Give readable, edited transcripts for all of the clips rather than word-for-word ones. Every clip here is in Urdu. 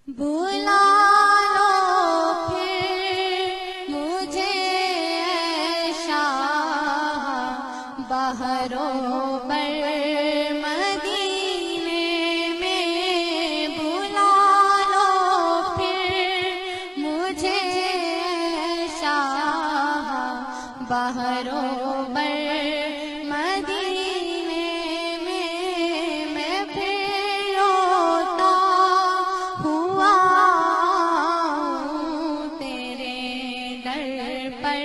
بلا لو پھر مجھے اے شاہ بہروں پر مدینے میں، بلا لو پھر مجھے اے شاہ بہروں پر مدینے میں، میں پھر روتا ہوا ہوں تیرے در پر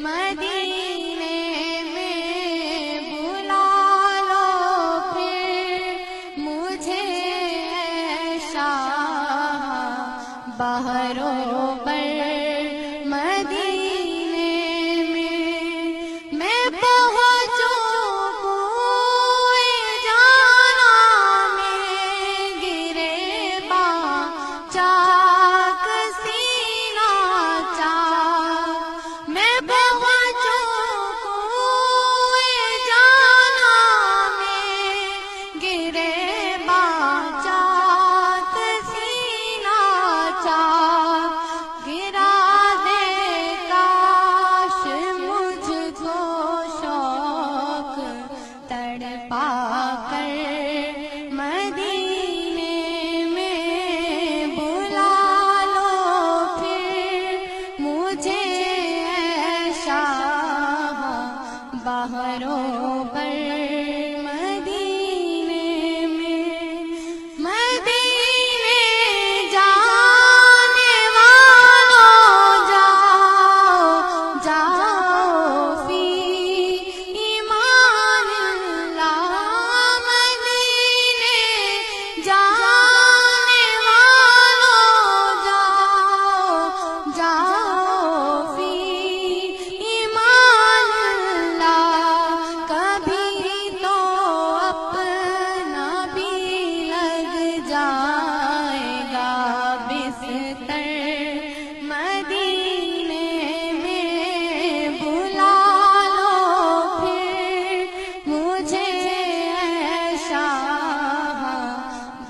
مدینے میں، بلا لو پھر مجھے اے شاہ بہروں پر مدینے میں، میں پہنچوں کوئے جانا میں گرے باں چاک سینہ چاک، میں پہنچوں کوئے جانا میں گرے باں چاک سینہ چاک، گرا دے کاش مجھ کو شوق تڑپا کر مدینے میں، بلا لو پھر مجھے اے شاہ بہروں پر مدینے میں، مدینے جانے والوں جاؤ جاؤ فی ایمان اللہ، مدینے جانے والوں جاؤ جاؤ فی ایمان اللہ، کبھی تو اپنا بھی لگ جائے گا بستر مدینے میں، بلا لو پھر مجھے اے شاہ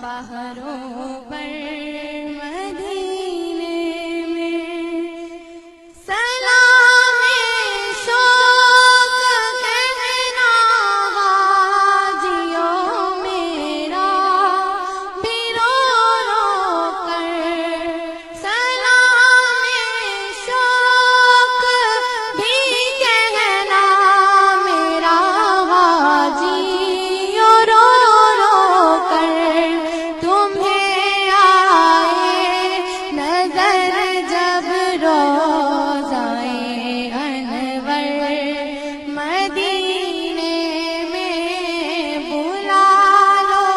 بہروں پر مدینے میں، سلام شوق کہنا حاجیوں میرا بھی رو رو کر، سلام شوق بھی کہنا میرا حاجیوں رو رو کر، تمہیں آئے نظر جب روضائے انور مدینے میں، بلا لو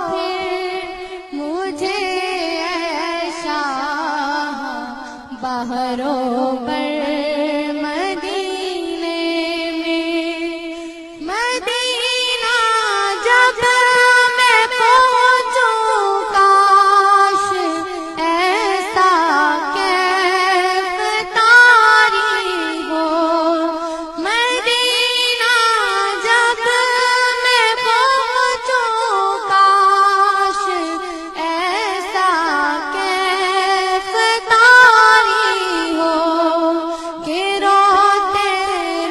پھر مجھے اے شاہ بہروں پر مدینے میں، مدینہ جب میں پہنچوں کاش ایسا کیف طاری ہو، مدینہ جب میں پہنچوں کاش ایسا کیف طاری ہو، کہ روتے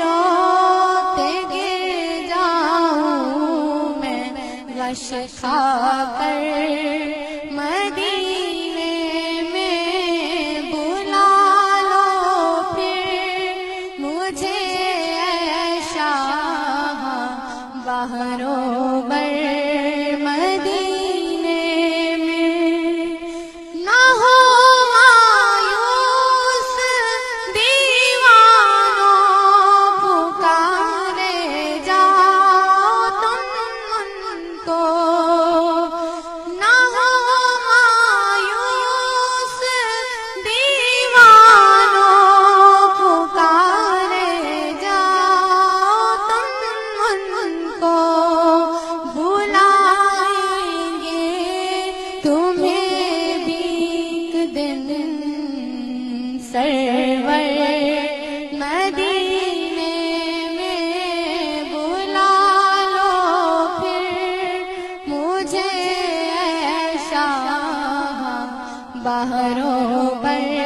روتے گر جاؤں میں غش کھا کر مدینے میں، بلا لو پھر مجھے اے شاہ بہروں پر مدینے میں، نہ ہو مایوس دیوانوں پکارے جاؤ تم ان کو، بہروں پر